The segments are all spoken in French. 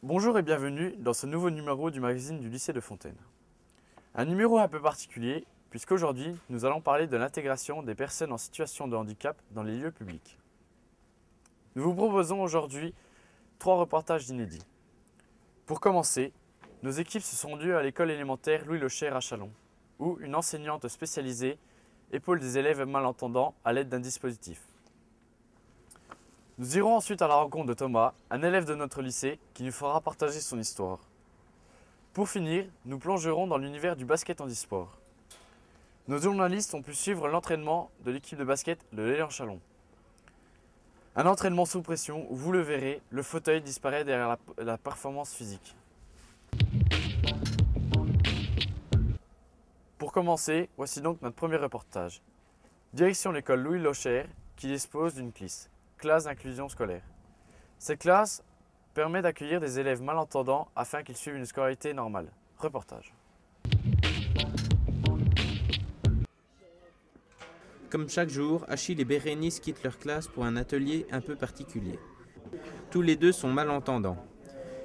Bonjour et bienvenue dans ce nouveau numéro du magazine du lycée de Fontaine. Un numéro un peu particulier puisqu'aujourd'hui nous allons parler de l'intégration des personnes en situation de handicap dans les lieux publics. Nous vous proposons aujourd'hui 3 reportages inédits. Pour commencer, nos équipes se sont rendues à l'école élémentaire Louis Locher à Châlons, où une enseignante spécialisée épaule des élèves malentendants à l'aide d'un dispositif. Nous irons ensuite à la rencontre de Thomas, un élève de notre lycée, qui nous fera partager son histoire. Pour finir, nous plongerons dans l'univers du basket handisport. Nos journalistes ont pu suivre l'entraînement de l'équipe de basket de l'Élan Châlons. Un entraînement sous pression où, vous le verrez, le fauteuil disparaît derrière la performance physique. Pour commencer, voici donc notre premier reportage. Direction l'école Louis Locher, qui dispose d'une CLIS, classe d'inclusion scolaire. Cette classe permet d'accueillir des élèves malentendants afin qu'ils suivent une scolarité normale. Reportage. Comme chaque jour, Achille et Bérénice quittent leur classe pour un atelier un peu particulier. Tous les deux sont malentendants.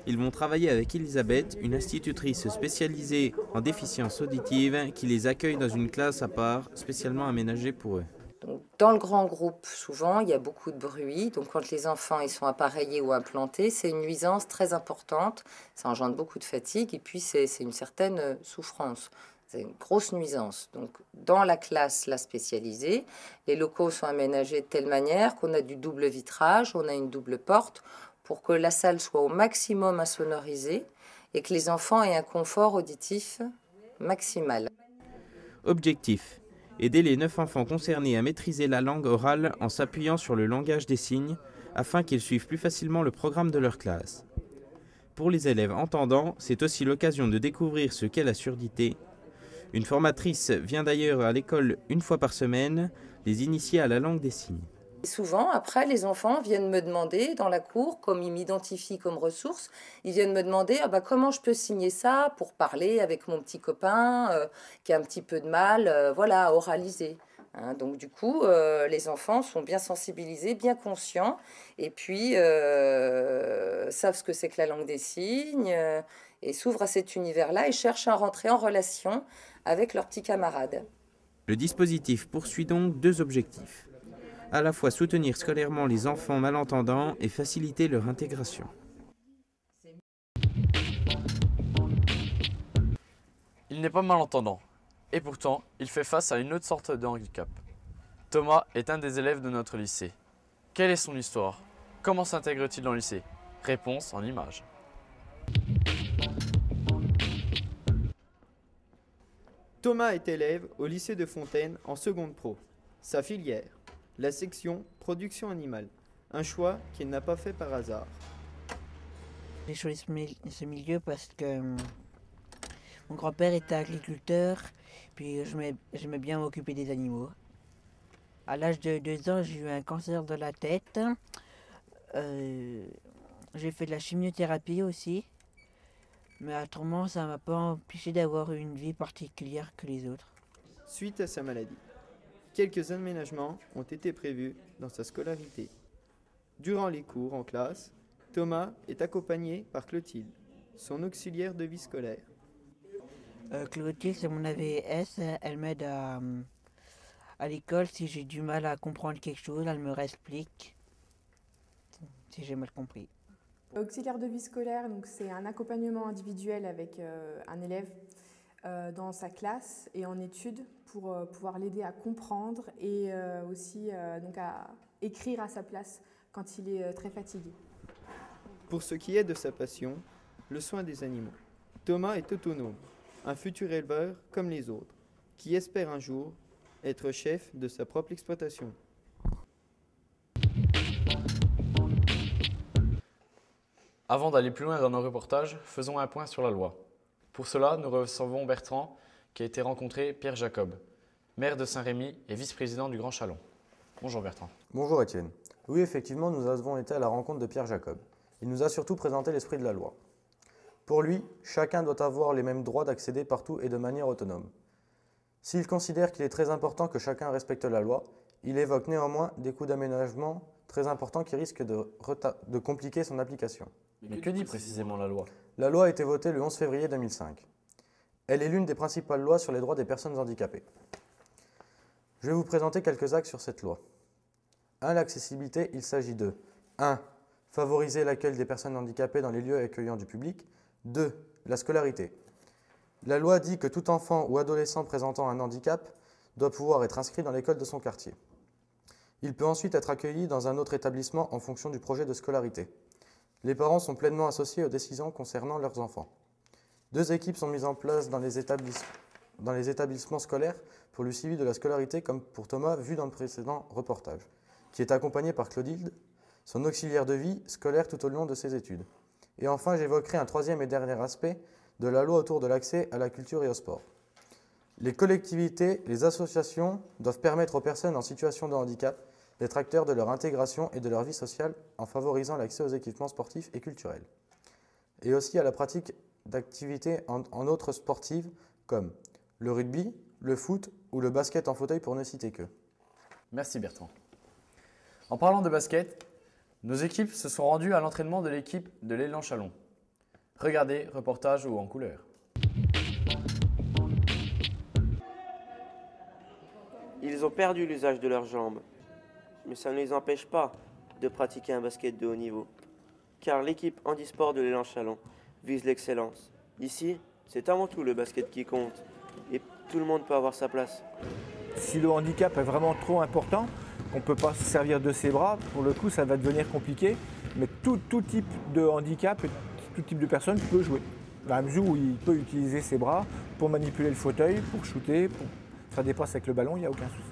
Ils vont travailler avec Elisabeth, une institutrice spécialisée en déficience auditive qui les accueille dans une classe à part spécialement aménagée pour eux. Donc, dans le grand groupe, souvent, il y a beaucoup de bruit. Donc, quand les enfants ils sont appareillés ou implantés, c'est une nuisance très importante. Ça engendre beaucoup de fatigue et puis c'est une certaine souffrance. C'est une grosse nuisance. Donc, dans la classe spécialisée, les locaux sont aménagés de telle manière qu'on a du double vitrage, on a une double porte pour que la salle soit au maximum insonorisée et que les enfants aient un confort auditif maximal. Objectif : aider les 9 enfants concernés à maîtriser la langue orale en s'appuyant sur le langage des signes afin qu'ils suivent plus facilement le programme de leur classe. Pour les élèves entendants, c'est aussi l'occasion de découvrir ce qu'est la surdité. Une formatrice vient d'ailleurs à l'école une fois par semaine les initier à la langue des signes. Souvent, après, les enfants viennent me demander dans la cour, comme ils m'identifient comme ressource, ils viennent me demander comment je peux signer ça pour parler avec mon petit copain qui a un petit peu de mal, voilà, à oraliser. Hein, donc du coup, les enfants sont bien sensibilisés, bien conscients, et puis savent ce que c'est que la langue des signes, et s'ouvrent à cet univers-là et cherchent à rentrer en relation avec leurs petits camarades. Le dispositif poursuit donc 2 objectifs. À la fois soutenir scolairement les enfants malentendants et faciliter leur intégration. Il n'est pas malentendant, et pourtant, il fait face à une autre sorte de handicap. Thomas est un des élèves de notre lycée. Quelle est son histoire? Comment s'intègre-t-il dans le lycée? Réponse en images. Thomas est élève au lycée de Fontaine en seconde pro. Sa filière, la section production animale. Un choix qu'il n'a pas fait par hasard. J'ai choisi ce milieu parce que mon grand-père était agriculteur, puis j'aimais bien m'occuper des animaux. À l'âge de 2 ans, j'ai eu un cancer de la tête. J'ai fait de la chimiothérapie aussi. Mais autrement, ça ne m'a pas empêché d'avoir une vie particulière que les autres. Suite à sa maladie, quelques aménagements ont été prévus dans sa scolarité. Durant les cours en classe, Thomas est accompagné par Clotilde, son auxiliaire de vie scolaire. Clotilde, c'est mon AVS, elle m'aide à l'école si j'ai du mal à comprendre quelque chose, elle me réexplique si j'ai mal compris. Auxiliaire de vie scolaire, donc c'est un accompagnement individuel avec un élève dans sa classe et en études pour pouvoir l'aider à comprendre et aussi donc à écrire à sa place quand il est très fatigué. Pour ce qui est de sa passion, le soin des animaux, Thomas est autonome, un futur éleveur comme les autres, qui espère un jour être chef de sa propre exploitation. Avant d'aller plus loin dans nos reportages, faisons un point sur la loi. Pour cela, nous recevons Bertrand, qui a été rencontré Pierre Jacob, maire de Saint-Rémy et vice-président du Grand Châlons. Bonjour Bertrand. Bonjour Étienne. Oui, effectivement, nous avons été à la rencontre de Pierre Jacob. Il nous a surtout présenté l'esprit de la loi. Pour lui, chacun doit avoir les mêmes droits d'accéder partout et de manière autonome. S'il considère qu'il est très important que chacun respecte la loi, il évoque néanmoins des coûts d'aménagement très important qui risque de compliquer son application. Mais que dit précisément la loi? La loi a été votée le 11 février 2005. Elle est l'une des principales lois sur les droits des personnes handicapées. Je vais vous présenter quelques axes sur cette loi. 1. L'accessibilité, il s'agit de 1. Favoriser l'accueil des personnes handicapées dans les lieux accueillants du public. 2. La scolarité. La loi dit que tout enfant ou adolescent présentant un handicap doit pouvoir être inscrit dans l'école de son quartier. Il peut ensuite être accueilli dans un autre établissement en fonction du projet de scolarité. Les parents sont pleinement associés aux décisions concernant leurs enfants. 2 équipes sont mises en place dans les établissements scolaires pour le suivi de la scolarité, comme pour Thomas, vu dans le précédent reportage, qui est accompagné par Clotilde, son auxiliaire de vie scolaire tout au long de ses études. Et enfin, j'évoquerai un 3e et dernier aspect de la loi autour de l'accès à la culture et au sport. Les collectivités, les associations doivent permettre aux personnes en situation de handicap d'être acteurs de leur intégration et de leur vie sociale en favorisant l'accès aux équipements sportifs et culturels. Et aussi à la pratique d'activités en autres sportives comme le rugby, le foot ou le basket en fauteuil pour ne citer que. Merci Bertrand. En parlant de basket, nos équipes se sont rendues à l'entraînement de l'équipe de l'Élan Chalon. Regardez, reportage ou en couleur. Ils ont perdu l'usage de leurs jambes, mais ça ne les empêche pas de pratiquer un basket de haut niveau. Car l'équipe handisport de l'Élan Chalon vise l'excellence. Ici, c'est avant tout le basket qui compte, et tout le monde peut avoir sa place. Si le handicap est vraiment trop important, on ne peut pas se servir de ses bras, pour le coup ça va devenir compliqué, mais tout type de handicap, tout type de personne peut jouer. Dans la mesure où il peut utiliser ses bras pour manipuler le fauteuil, pour shooter, pour faire des passes avec le ballon, il n'y a aucun souci.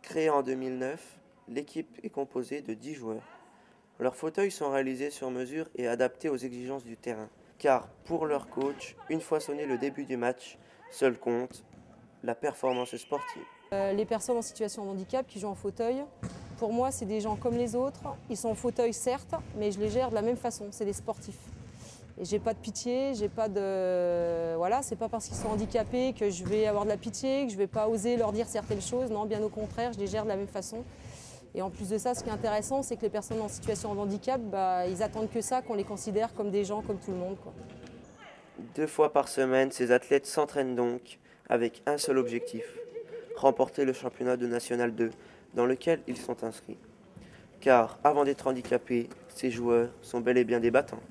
Créée en 2009, l'équipe est composée de 10 joueurs. Leurs fauteuils sont réalisés sur mesure et adaptés aux exigences du terrain. Car pour leur coach, une fois sonné le début du match, seul compte la performance sportive. Les personnes en situation de handicap qui jouent en fauteuil, pour moi, c'est des gens comme les autres. Ils sont en fauteuil, certes, mais je les gère de la même façon. C'est des sportifs. Et j'ai pas de pitié, j'ai pas de... Voilà, c'est pas parce qu'ils sont handicapés que je vais avoir de la pitié, que je vais pas oser leur dire certaines choses. Non, bien au contraire, je les gère de la même façon. Et en plus de ça, ce qui est intéressant, c'est que les personnes en situation de handicap, ils attendent que ça, qu'on les considère comme des gens comme tout le monde, quoi. 2 fois par semaine, ces athlètes s'entraînent donc avec un seul objectif, remporter le championnat de National 2 dans lequel ils sont inscrits. Car avant d'être handicapés, ces joueurs sont bel et bien des battants.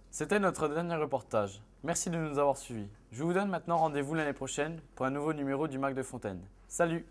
C'était notre dernier reportage. Merci de nous avoir suivis. Je vous donne maintenant rendez-vous l'année prochaine pour un nouveau numéro du Mac de Fontaine. Salut!